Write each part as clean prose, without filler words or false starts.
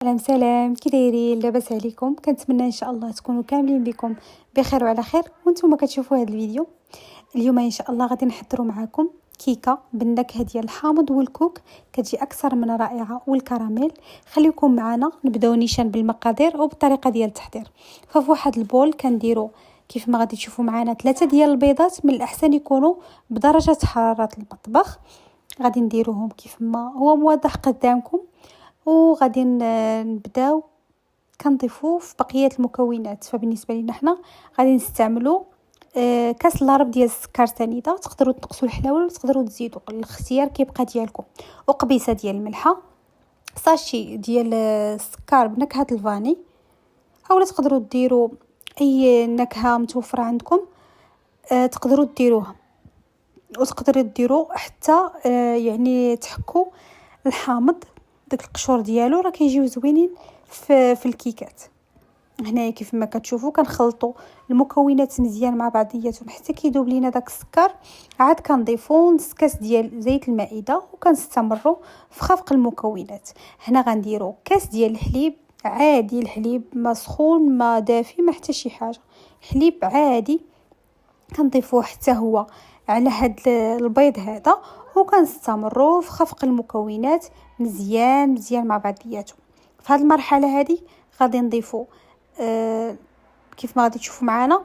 سلام سلام، كي دايرين؟ لاباس عليكم؟ كنتمنى ان شاء الله تكونوا كاملين بكم بخير وعلى خير وانتم كتشوفوا هذا الفيديو. اليوم ان شاء الله غادي نحضروا معكم كيكه بالنكهه ديال الحامض والكوك، كتجي اكثر من رائعه، والكراميل. خليكم معنا نبداو نيشان بالمقادير وبالطريقه ديال التحضير. ففي واحد البول كنديروا كيف ما غادي تشوفوا معنا 3 ديال البيضات، من الاحسن يكونوا بدرجه حراره المطبخ. غادي نديروهم كيف ما هو موضح قدامكم، وغادي نبداو كنضيفو في بقيه المكونات. فبالنسبه لنا حنا غادي نستعملوا كاس لارب ديال السكر سنيده، تقدروا تنقصوا الحلاوه ولا تقدروا تزيدوا، الاختيار كيبقى ديالكم. وقبيصه ديال الملحه، ساشي ديال السكر بنكهه الفاني، اولا تقدروا ديروا اي نكهه متوفره عندكم تقدروا ديروها، وتقدروا ديروا حتى يعني تحكوا الحامض داك القشور ديالو، راه كيجيو زوينين في الكيكات. هنايا كيف ما كتشوفوا كنخلطوا المكونات مزيان مع بعضياتهم حتى كيذوب لينا داك السكر. عاد كنضيفوا نص كاس ديال زيت المائده، وكنستمروا في خفق المكونات. هنا غنديروا كاس ديال الحليب عادي، الحليب ما سخون ما دافي ما حتى شي حاجه، حليب عادي كنضيفوه حتى هو على هاد البيض هذا، وكنستمروا في خفق المكونات مزيان مع بعضياتهم. في هذه المرحله هذه غادي نضيفوا كيف ما غادي تشوفوا معنا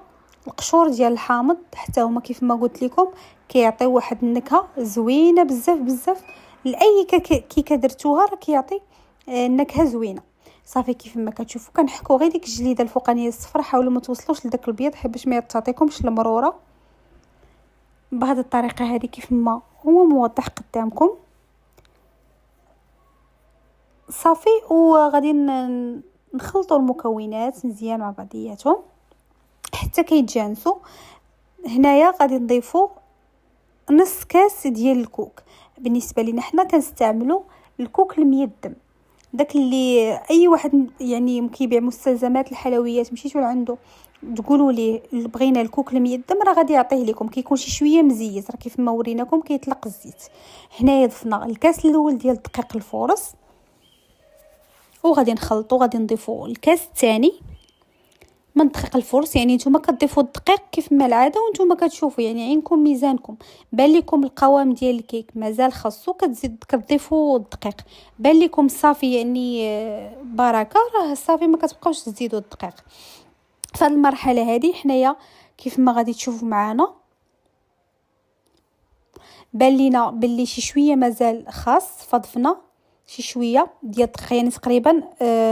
القشور ديال الحامض، حتى هما كيف ما قلت لكم كيعطيو واحد النكهه زوينه بزاف لاي كيكه درتوها، راه كيعطي النكهه زوينه. صافي كيف ما كتشوفوا كنحكوا غير ديك الجليده الفوقانيه الصفراء، حاولوا ما توصلوش لذاك البيض باش ما تعطيكمش المروره. بهذه الطريقه هذه كيف ما هو موضح قدامكم. صافي وغادي نخلطوا المكونات مزيان مع بعضياتهم حتى كيتجانسوا. هنايا غادي نضيفوا نص كاس ديال الكوك. بالنسبه لينا حنا كنستعملوا الكوك الميدم، داك اللي اي واحد يعني كيبيع مستلزمات الحلويات مشيتوا لعنده تقولوا ليه بغينا الكوك الميدم، راه غادي يعطيه لكم. كيكون شي شويه مزيت، راه كيف ما وريناكم كيطلق الزيت. هنايا ضفنا الكاس الاول ديال الدقيق الفورص، وغادي نخلطوا. غادي نضيفوا الكاس الثاني من دقيق الفورص، يعني نتوما كتضيفوا الدقيق كيف ما العاده وانتوما كتشوفوا، يعني عينكم ميزانكم. بان لكم القوام ديال الكيك مازال خاصو كتضيفوا الدقيق، بان لكم صافي يعني بركه، راه صافي ما كتبقاوش تزيدوا الدقيق. في هذه المرحله هذه حنايا كيف ما غادي تشوفوا معنا بان لينا باللي شي شويه مازال خاص، فضفنا شي شويه ديال الدقيق، يعني تقريبا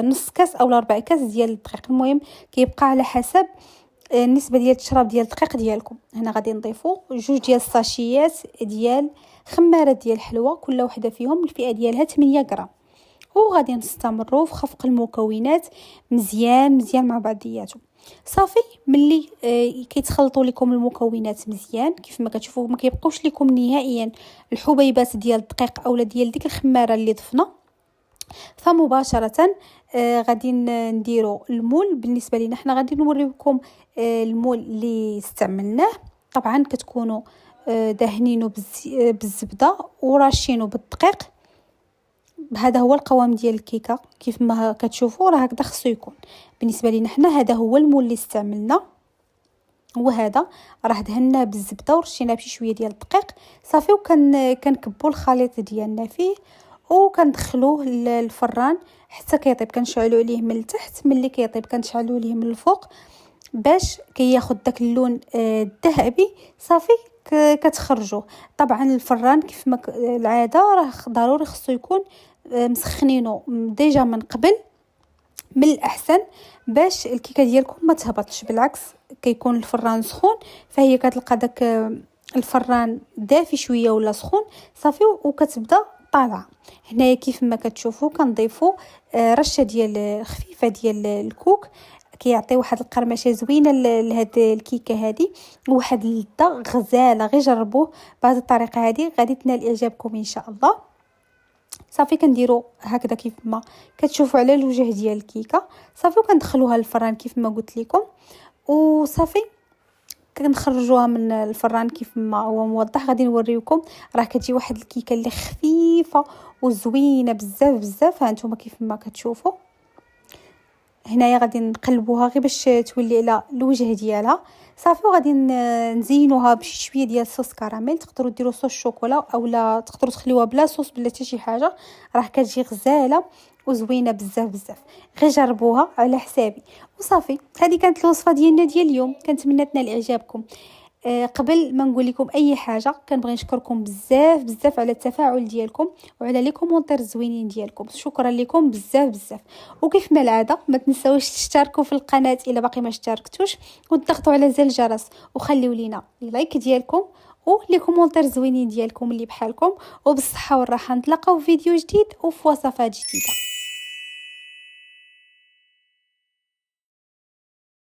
نص كاس او 4 كاس ديال الدقيق. المهم كيبقى على حسب النسبه ديال التشراب ديال الدقيق ديالكم. هنا غادي نضيفوا 2 ديال الساشيات ديال خماره ديال الحلوى، كل وحده فيهم الفئه ديالها 8 غرام. وغادي نستمروا في خفق المكونات مزيان مع بعضياتهم. صافي ملي كيتخلطوا لكم المكونات مزيان كيف ما كتشوفوا، ما كيبقاوش لكم نهائيا الحبيبات ديال الدقيق اولا ديال ديك الخماره اللي ضفنا، فمباشره غادي نديروا المول. بالنسبه لينا حنا غادي نوريكم المول اللي استعملناه. طبعا كتكونوا دهنينه بالزبده وراشينه بالدقيق. هذا هو القوام ديال الكيكه كيف ما كتشوفوا، راه هكذا خصو يكون. بالنسبه لينا حنا هذا هو المول اللي استعملنا، وهذا راه دهناه بالزبده ورشيناه بشي شويه ديال الدقيق. صافي كنكبوا الخليط ديالنا فيه وكندخلوه للفران حتى كيطيب. كنشعلوا عليه من التحت، ملي كيطيب كنشعلوا عليه من الفوق باش كياخذ داك اللون الذهبي. صافي كتخرجوه. طبعا الفران كيف ما العاده راه ضروري خصو يكون مسخنينه ديجا من قبل، من الاحسن باش الكيكه ديالكم ما تهبطش. بالعكس كيكون الفران سخون فهي كتلقى داك الفران دافي شويه ولا سخون صافي وكتبدا طالعه. هنايا كيف ما كتشوفوا كنضيفوا رشه ديال خفيفه ديال الكوك، كيعطي واحد القرمشه زوينه لهاد الكيكه هذه، وواحد اللذه غزاله. غير جربوه بهذه الطريقه هذه غادي تنال اعجابكم ان شاء الله. صافي كنديروا هكذا كيف ما كتشوفوا على الوجه ديال الكيكه. صافي وكندخلوها للفران كيف ما قلت لكم، وصافي كنخرجوها من الفران كيف ما هو موضح. غادي نوريكم راه كتجي واحد الكيكه اللي خفيفه وزوينه بزاف. ها انتم كيف ما كتشوفوا هنايا غادي نقلبوها غير باش تولي على الوجه ديالها صافي. وغادي نزينوها بشي شويه ديال الصوص كراميل. تقدروا ديروا صوص شوكولا اولا تقدروا تخليوها بلا صوص بلا حتى شي حاجه، راه كتجي غزاله وزوينه بزاف بزاف. غير جربوها على حسابي وصافي. هذه كانت الوصفه ديالنا ديال اليوم، كنتمنى تنال اعجابكم. قبل ما نقول لكم اي حاجه كنبغي نشكركم بزاف بزاف على التفاعل ديالكم وعلى لي كومونتير الزوينين ديالكم. شكرا لكم بزاف بزاف. وكيف ما العاده ما تنساوش تشتركوا في القناه الا باقي ما اشتركتوش، وتضغطوا على زر الجرس وخليوا لينا لايك ديالكم ولي كومونتير زوينين ديالكم اللي بحالكم. وبالصحه والراحه نتلاقاو في فيديو جديد وفي وصفات جديده.